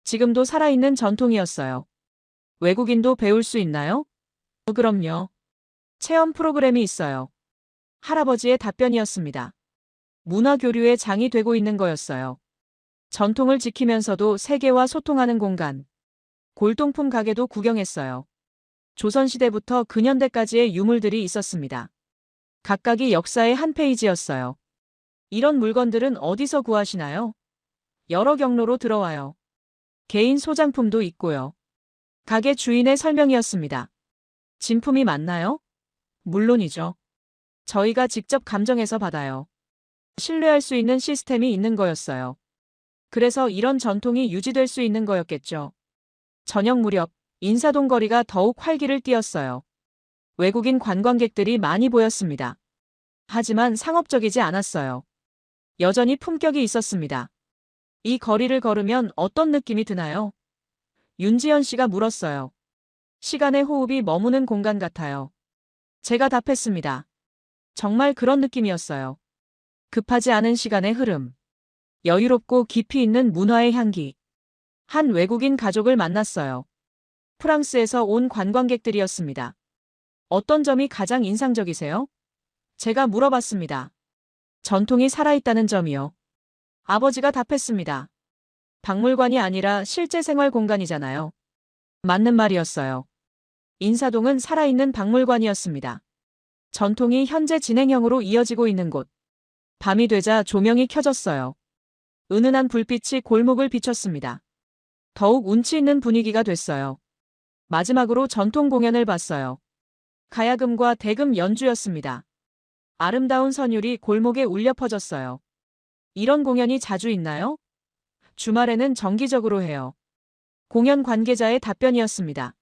지금도 살아있는 전통이었어요. 외국인도 배울 수 있나요? 그럼요. 체험 프로그램이 있어요. 할아버지의 답변이었습니다. 문화교류의 장이 되고 있는 거였어요. 전통을 지키면서도 세계와 소통하는 공간. 골동품 가게도 구경했어요. 조선시대부터 근현대까지의 유물들이 있었습니다. 각각이 역사의 한 페이지였어요. 이런 물건들은 어디서 구하시나요? 여러 경로로 들어와요. 개인 소장품도 있고요. 가게 주인의 설명이었습니다. 진품이 맞나요? 물론이죠. 저희가 직접 감정해서 받아요. 신뢰할 수 있는 시스템이 있는 거였어요. 그래서 이런 전통이 유지될 수 있는 거였겠죠. 저녁 무렵 인사동 거리가 더욱 활기를 띠었어요. 외국인 관광객들이 많이 보였습니다. 하지만 상업적이지 않았어요. 여전히 품격이 있었습니다. 이 거리를 걸으면 어떤 느낌이 드나요? 윤지연 씨가 물었어요. 시간의 호흡이 머무는 공간 같아요. 제가 답했습니다. 정말 그런 느낌이었어요. 급하지 않은 시간의 흐름. 여유롭고 깊이 있는 문화의 향기. 한 외국인 가족을 만났어요. 프랑스에서 온 관광객들이었습니다. 어떤 점이 가장 인상적이세요? 제가 물어봤습니다. 전통이 살아있다는 점이요. 아버지가 답했습니다. 박물관이 아니라 실제 생활 공간이잖아요. 맞는 말이었어요. 인사동은 살아있는 박물관이었습니다. 전통이 현재 진행형으로 이어지고 있는 곳. 밤이 되자 조명이 켜졌어요. 은은한 불빛이 골목을 비췄습니다. 더욱 운치 있는 분위기가 됐어요. 마지막으로 전통 공연을 봤어요. 가야금과 대금 연주였습니다. 아름다운 선율이 골목에 울려 퍼졌어요. 이런 공연이 자주 있나요? 주말에는 정기적으로 해요. 공연 관계자의 답변이었습니다.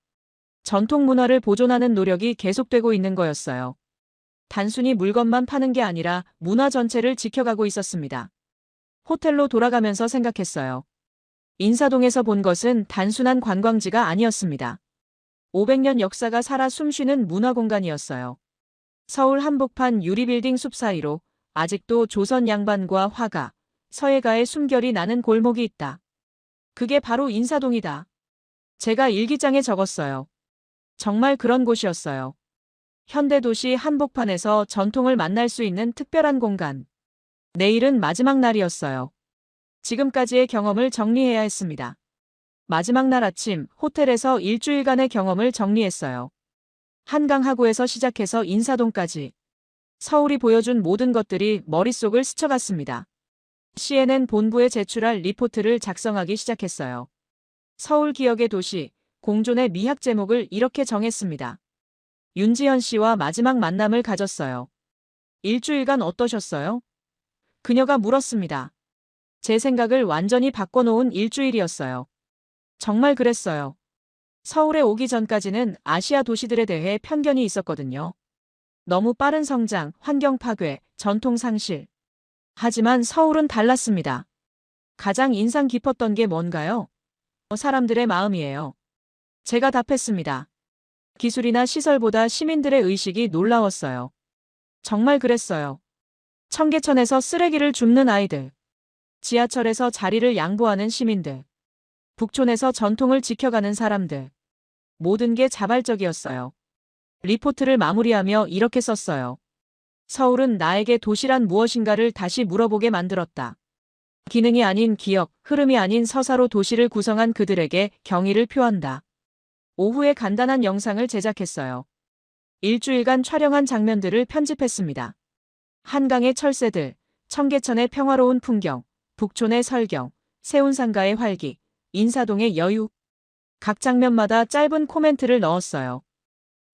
전통 문화를 보존하는 노력이 계속되고 있는 거였어요. 단순히 물건만 파는 게 아니라 문화 전체를 지켜가고 있었습니다. 호텔로 돌아가면서 생각했어요. 인사동에서 본 것은 단순한 관광지가 아니었습니다. 500년 역사가 살아 숨쉬는 문화 공간이었어요. 서울 한복판 유리빌딩 숲 사이로 아직도 조선 양반과 화가, 서예가의 숨결이 나는 골목이 있다. 그게 바로 인사동이다. 제가 일기장에 적었어요. 정말 그런 곳이었어요. 현대도시 한복판에서 전통을 만날 수 있는 특별한 공간. 내일은 마지막 날이었어요. 지금까지의 경험을 정리해야 했습니다. 마지막 날 아침 호텔에서 일주일간의 경험을 정리했어요. 한강하구에서 시작해서 인사동까지. 서울이 보여준 모든 것들이 머릿속을 스쳐갔습니다. CNN 본부에 제출할 리포트를 작성하기 시작했어요. 서울 기억의 도시, 공존의 미학 제목을 이렇게 정했습니다. 윤지연 씨와 마지막 만남을 가졌어요. 일주일간 어떠셨어요? 그녀가 물었습니다. 제 생각을 완전히 바꿔놓은 일주일이었어요. 정말 그랬어요. 서울에 오기 전까지는 아시아 도시들에 대해 편견이 있었거든요. 너무 빠른 성장, 환경 파괴, 전통 상실. 하지만 서울은 달랐습니다. 가장 인상 깊었던 게 뭔가요? 사람들의 마음이에요. 제가 답했습니다. 기술이나 시설보다 시민들의 의식이 놀라웠어요. 정말 그랬어요. 청계천에서 쓰레기를 줍는 아이들. 지하철에서 자리를 양보하는 시민들. 북촌에서 전통을 지켜가는 사람들. 모든 게 자발적이었어요. 리포트를 마무리하며 이렇게 썼어요. 서울은 나에게 도시란 무엇인가를 다시 물어보게 만들었다. 기능이 아닌 기억, 흐름이 아닌 서사로 도시를 구성한 그들에게 경의를 표한다. 오후에 간단한 영상을 제작했어요. 일주일간 촬영한 장면들을 편집했습니다. 한강의 철새들, 청계천의 평화로운 풍경, 북촌의 설경, 세운상가의 활기, 인사동의 여유. 각 장면마다 짧은 코멘트를 넣었어요.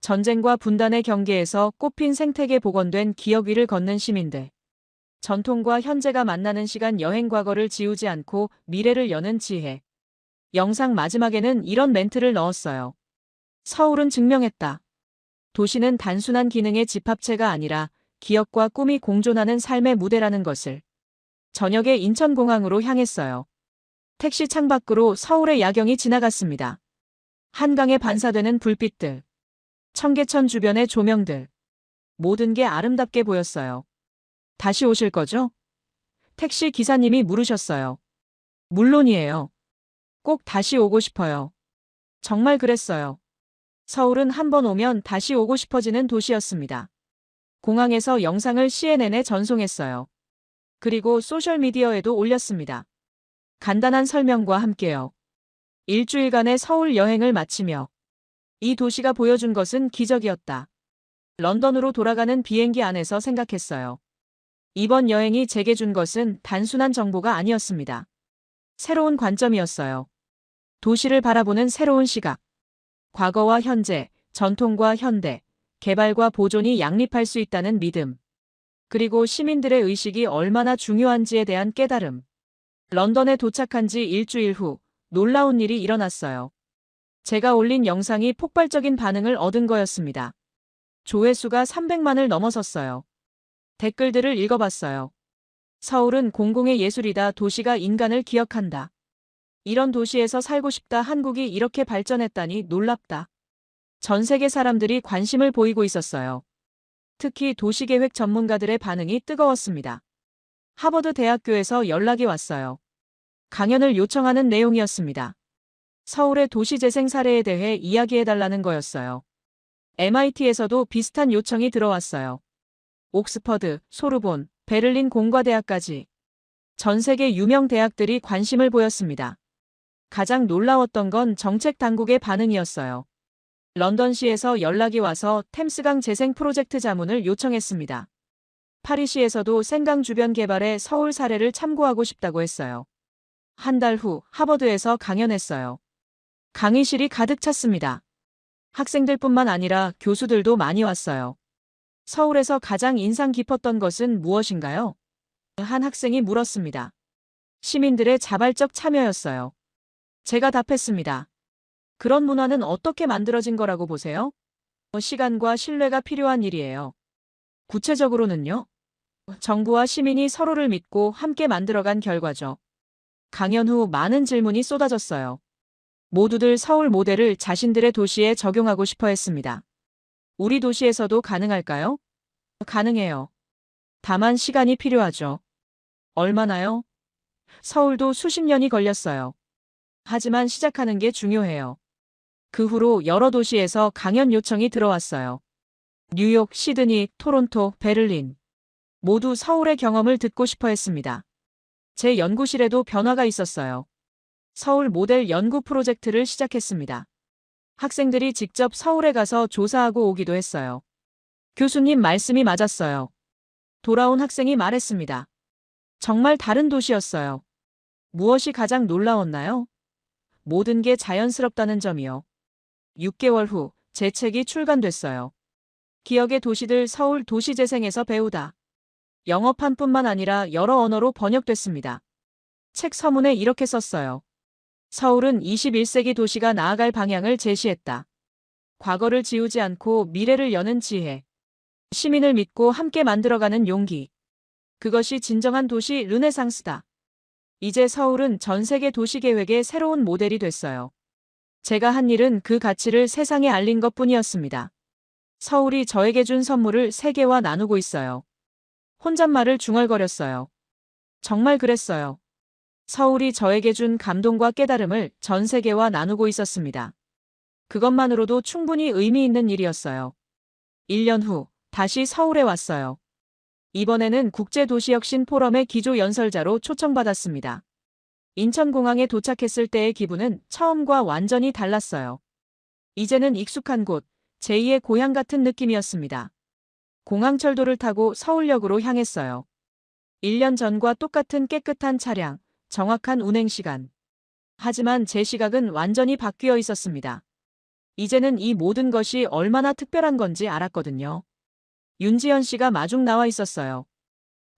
전쟁과 분단의 경계에서 꽃핀 생태계 복원된 기억 위를 걷는 시민들. 전통과 현재가 만나는 시간 여행 과거를 지우지 않고 미래를 여는 지혜. 영상 마지막에는 이런 멘트를 넣었어요. 서울은 증명했다. 도시는 단순한 기능의 집합체가 아니라 기억과 꿈이 공존하는 삶의 무대라는 것을. 저녁에 인천공항으로 향했어요. 택시 창밖으로 서울의 야경이 지나갔습니다. 한강에 반사되는 불빛들, 청계천 주변의 조명들, 모든 게 아름답게 보였어요. 다시 오실 거죠? 택시 기사님이 물으셨어요. 물론이에요. 꼭 다시 오고 싶어요. 정말 그랬어요. 서울은 한 번 오면 다시 오고 싶어지는 도시였습니다. 공항에서 영상을 CNN에 전송했어요. 그리고 소셜미디어에도 올렸습니다. 간단한 설명과 함께요. 일주일간의 서울 여행을 마치며 이 도시가 보여준 것은 기적이었다. 런던으로 돌아가는 비행기 안에서 생각했어요. 이번 여행이 제게 준 것은 단순한 정보가 아니었습니다. 새로운 관점이었어요. 도시를 바라보는 새로운 시각. 과거와 현재, 전통과 현대, 개발과 보존이 양립할 수 있다는 믿음. 그리고 시민들의 의식이 얼마나 중요한지에 대한 깨달음. 런던에 도착한 지 일주일 후 놀라운 일이 일어났어요. 제가 올린 영상이 폭발적인 반응을 얻은 거였습니다. 조회수가 300만을 넘어섰어요. 댓글들을 읽어봤어요. 서울은 공공의 예술이다. 도시가 인간을 기억한다. 이런 도시에서 살고 싶다. 한국이 이렇게 발전했다니 놀랍다. 전 세계 사람들이 관심을 보이고 있었어요. 특히 도시계획 전문가들의 반응이 뜨거웠습니다. 하버드 대학교에서 연락이 왔어요. 강연을 요청하는 내용이었습니다. 서울의 도시재생 사례에 대해 이야기해달라는 거였어요. MIT에서도 비슷한 요청이 들어왔어요. 옥스퍼드, 소르본, 베를린 공과대학까지 전 세계 유명 대학들이 관심을 보였습니다. 가장 놀라웠던 건 정책 당국의 반응이었어요. 런던시에서 연락이 와서 템스강 재생 프로젝트 자문을 요청했습니다. 파리시에서도 생강 주변 개발에 서울 사례를 참고하고 싶다고 했어요. 한 달 후 하버드에서 강연했어요. 강의실이 가득 찼습니다. 학생들뿐만 아니라 교수들도 많이 왔어요. 서울에서 가장 인상 깊었던 것은 무엇인가요? 한 학생이 물었습니다. 시민들의 자발적 참여였어요. 제가 답했습니다. 그런 문화는 어떻게 만들어진 거라고 보세요? 시간과 신뢰가 필요한 일이에요. 구체적으로는요? 정부와 시민이 서로를 믿고 함께 만들어간 결과죠. 강연 후 많은 질문이 쏟아졌어요. 모두들 서울 모델을 자신들의 도시에 적용하고 싶어 했습니다. 우리 도시에서도 가능할까요? 가능해요. 다만 시간이 필요하죠. 얼마나요? 서울도 수십 년이 걸렸어요. 하지만 시작하는 게 중요해요. 그 후로 여러 도시에서 강연 요청이 들어왔어요. 뉴욕, 시드니, 토론토, 베를린. 모두 서울의 경험을 듣고 싶어 했습니다. 제 연구실에도 변화가 있었어요. 서울 모델 연구 프로젝트를 시작했습니다. 학생들이 직접 서울에 가서 조사하고 오기도 했어요. 교수님 말씀이 맞았어요. 돌아온 학생이 말했습니다. 정말 다른 도시였어요. 무엇이 가장 놀라웠나요? 모든 게 자연스럽다는 점이요. 6개월 후 제 책이 출간됐어요. 기억의 도시들 서울 도시재생에서 배우다. 영어판뿐만 아니라 여러 언어로 번역됐습니다. 책 서문에 이렇게 썼어요. 서울은 21세기 도시가 나아갈 방향을 제시했다. 과거를 지우지 않고 미래를 여는 지혜. 시민을 믿고 함께 만들어가는 용기. 그것이 진정한 도시 르네상스다. 이제 서울은 전 세계 도시계획의 새로운 모델이 됐어요. 제가 한 일은 그 가치를 세상에 알린 것뿐이었습니다. 서울이 저에게 준 선물을 세계와 나누고 있어요. 혼잣말을 중얼거렸어요. 정말 그랬어요. 서울이 저에게 준 감동과 깨달음을 전 세계와 나누고 있었습니다. 그것만으로도 충분히 의미 있는 일이었어요. 1년 후 다시 서울에 왔어요. 이번에는 국제도시혁신 포럼의 기조 연설자로 초청받았습니다. 인천공항에 도착했을 때의 기분은 처음과 완전히 달랐어요. 이제는 익숙한 곳, 제2의 고향 같은 느낌이었습니다. 공항철도를 타고 서울역으로 향했어요. 1년 전과 똑같은 깨끗한 차량, 정확한 운행시간. 하지만 제 시각은 완전히 바뀌어 있었습니다. 이제는 이 모든 것이 얼마나 특별한 건지 알았거든요. 윤지연 씨가 마중 나와 있었어요.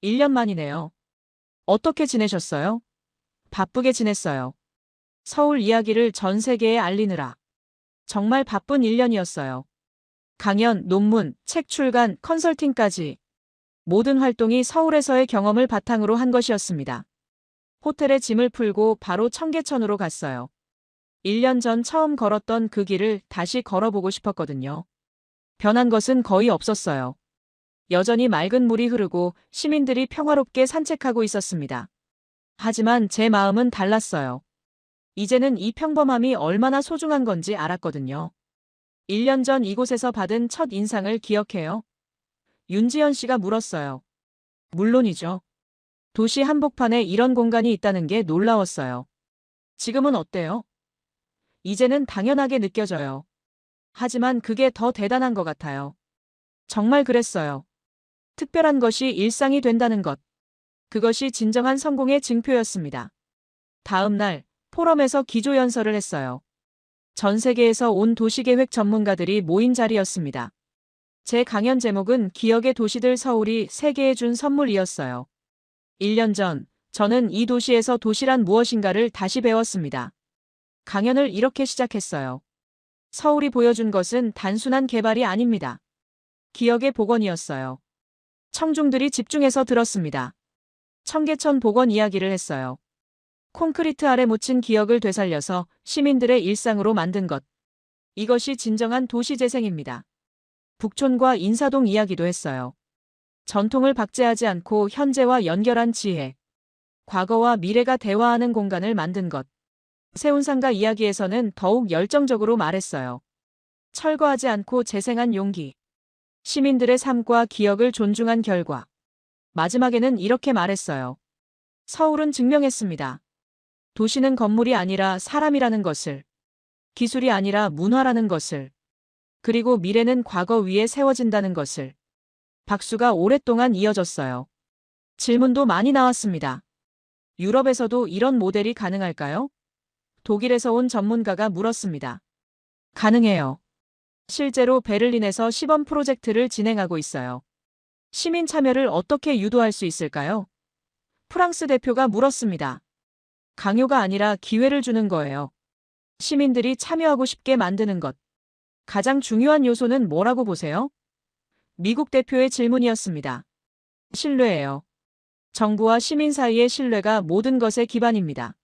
1년 만이네요. 어떻게 지내셨어요? 바쁘게 지냈어요. 서울 이야기를 전 세계에 알리느라. 정말 바쁜 1년이었어요. 강연, 논문, 책 출간, 컨설팅까지 모든 활동이 서울에서의 경험을 바탕으로 한 것이었습니다. 호텔에 짐을 풀고 바로 청계천으로 갔어요. 1년 전 처음 걸었던 그 길을 다시 걸어보고 싶었거든요. 변한 것은 거의 없었어요. 여전히 맑은 물이 흐르고 시민들이 평화롭게 산책하고 있었습니다. 하지만 제 마음은 달랐어요. 이제는 이 평범함이 얼마나 소중한 건지 알았거든요. 1년 전 이곳에서 받은 첫 인상을 기억해요? 윤지연 씨가 물었어요. 물론이죠. 도시 한복판에 이런 공간이 있다는 게 놀라웠어요. 지금은 어때요? 이제는 당연하게 느껴져요. 하지만 그게 더 대단한 것 같아요. 정말 그랬어요. 특별한 것이 일상이 된다는 것. 그것이 진정한 성공의 증표였습니다. 다음 날, 포럼에서 기조연설을 했어요. 전 세계에서 온 도시계획 전문가들이 모인 자리였습니다. 제 강연 제목은 기억의 도시들 서울이 세계에 준 선물이었어요. 1년 전, 저는 이 도시에서 도시란 무엇인가를 다시 배웠습니다. 강연을 이렇게 시작했어요. 서울이 보여준 것은 단순한 개발이 아닙니다. 기억의 복원이었어요. 청중들이 집중해서 들었습니다. 청계천 복원 이야기를 했어요. 콘크리트 아래 묻힌 기억을 되살려서 시민들의 일상으로 만든 것. 이것이 진정한 도시재생입니다. 북촌과 인사동 이야기도 했어요. 전통을 박제하지 않고 현재와 연결한 지혜. 과거와 미래가 대화하는 공간을 만든 것. 세운상가 이야기에서는 더욱 열정적으로 말했어요. 철거하지 않고 재생한 용기. 시민들의 삶과 기억을 존중한 결과. 마지막에는 이렇게 말했어요. 서울은 증명했습니다. 도시는 건물이 아니라 사람이라는 것을. 기술이 아니라 문화라는 것을. 그리고 미래는 과거 위에 세워진다는 것을. 박수가 오랫동안 이어졌어요. 질문도 많이 나왔습니다. 유럽에서도 이런 모델이 가능할까요? 독일에서 온 전문가가 물었습니다. 가능해요. 실제로 베를린에서 시범 프로젝트를 진행하고 있어요. 시민 참여를 어떻게 유도할 수 있을까요? 프랑스 대표가 물었습니다. 강요가 아니라 기회를 주는 거예요. 시민들이 참여하고 싶게 만드는 것. 가장 중요한 요소는 뭐라고 보세요? 미국 대표의 질문이었습니다. 신뢰예요. 정부와 시민 사이의 신뢰가 모든 것의 기반입니다.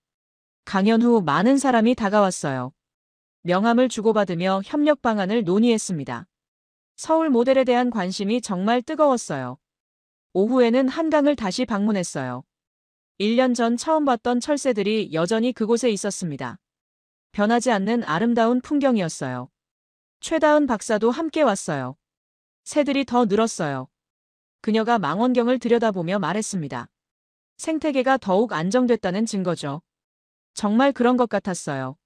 강연 후 많은 사람이 다가왔어요. 명함을 주고받으며 협력 방안을 논의했습니다. 서울 모델에 대한 관심이 정말 뜨거웠어요. 오후에는 한강을 다시 방문했어요. 1년 전 처음 봤던 철새들이 여전히 그곳에 있었습니다. 변하지 않는 아름다운 풍경이었어요. 최다은 박사도 함께 왔어요. 새들이 더 늘었어요. 그녀가 망원경을 들여다보며 말했습니다. 생태계가 더욱 안정됐다는 증거죠. 정말 그런 것 같았어요.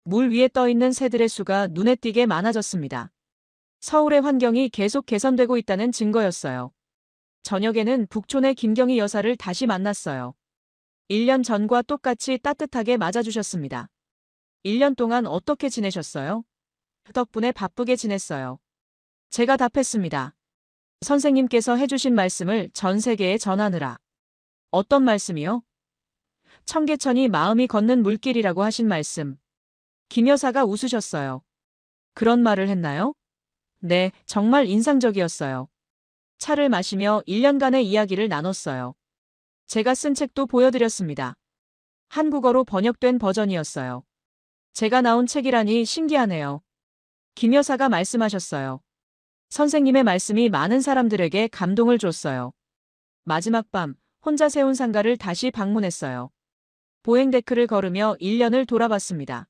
물 위에 떠 있는 새들의 수가 눈에 띄게 많아졌습니다. 서울의 환경이 계속 개선되고 있다는 증거였어요. 저녁에는 북촌의 김경희 여사를 다시 만났어요. 1년 전과 똑같이 따뜻하게 맞아주셨습니다. 1년 동안 어떻게 지내셨어요? 덕분에 바쁘게 지냈어요. 제가 답했습니다. 선생님께서 해주신 말씀을 전 세계에 전하느라. 어떤 말씀이요? 청계천이 마음이 걷는 물길이라고 하신 말씀. 김 여사가 웃으셨어요. 그런 말을 했나요? 네, 정말 인상적이었어요. 차를 마시며 1년간의 이야기를 나눴어요. 제가 쓴 책도 보여드렸습니다. 한국어로 번역된 버전이었어요. 제가 나온 책이라니 신기하네요. 김 여사가 말씀하셨어요. 선생님의 말씀이 많은 사람들에게 감동을 줬어요. 마지막 밤, 혼자 세운 상가를 다시 방문했어요. 보행데크를 걸으며 1년을 돌아봤습니다.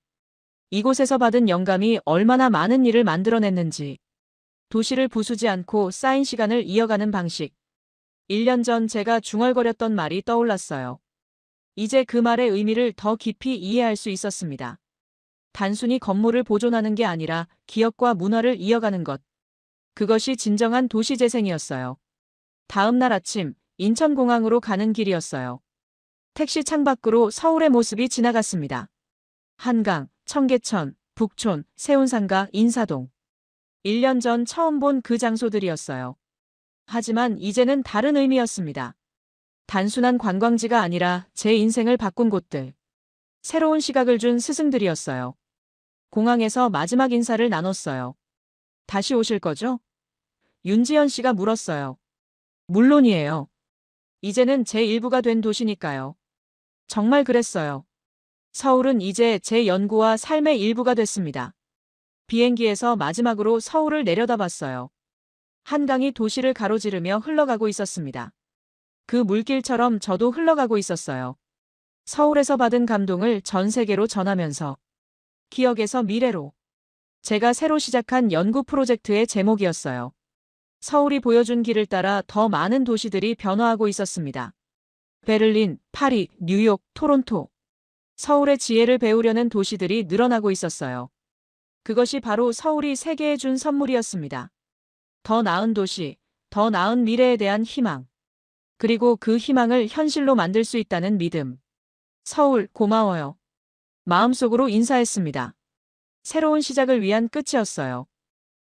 이곳에서 받은 영감이 얼마나 많은 일을 만들어냈는지. 도시를 부수지 않고 쌓인 시간을 이어가는 방식. 1년 전 제가 중얼거렸던 말이 떠올랐어요. 이제 그 말의 의미를 더 깊이 이해할 수 있었습니다. 단순히 건물을 보존하는 게 아니라 기억과 문화를 이어가는 것. 그것이 진정한 도시재생이었어요. 다음 날 아침, 인천공항으로 가는 길이었어요. 택시 창밖으로 서울의 모습이 지나갔습니다. 한강, 청계천, 북촌, 세운상가, 인사동. 1년 전 처음 본 그 장소들이었어요. 하지만 이제는 다른 의미였습니다. 단순한 관광지가 아니라 제 인생을 바꾼 곳들. 새로운 시각을 준 스승들이었어요. 공항에서 마지막 인사를 나눴어요. 다시 오실 거죠? 윤지연 씨가 물었어요. 물론이에요. 이제는 제 일부가 된 도시니까요. 정말 그랬어요. 서울은 이제 제 연구와 삶의 일부가 됐습니다. 비행기에서 마지막으로 서울을 내려다봤어요. 한강이 도시를 가로지르며 흘러가고 있었습니다. 그 물길처럼 저도 흘러가고 있었어요. 서울에서 받은 감동을 전 세계로 전하면서 기억에서 미래로. 제가 새로 시작한 연구 프로젝트의 제목이었어요. 서울이 보여준 길을 따라 더 많은 도시들이 변화하고 있었습니다. 베를린, 파리, 뉴욕, 토론토. 서울의 지혜를 배우려는 도시들이 늘어나고 있었어요. 그것이 바로 서울이 세계에 준 선물이었습니다. 더 나은 도시, 더 나은 미래에 대한 희망. 그리고 그 희망을 현실로 만들 수 있다는 믿음. 서울, 고마워요. 마음속으로 인사했습니다. 새로운 시작을 위한 끝이었어요.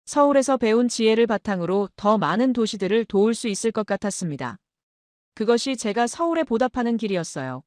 서울에서 배운 지혜를 바탕으로 더 많은 도시들을 도울 수 있을 것 같았습니다. 그것이 제가 서울에 보답하는 길이었어요.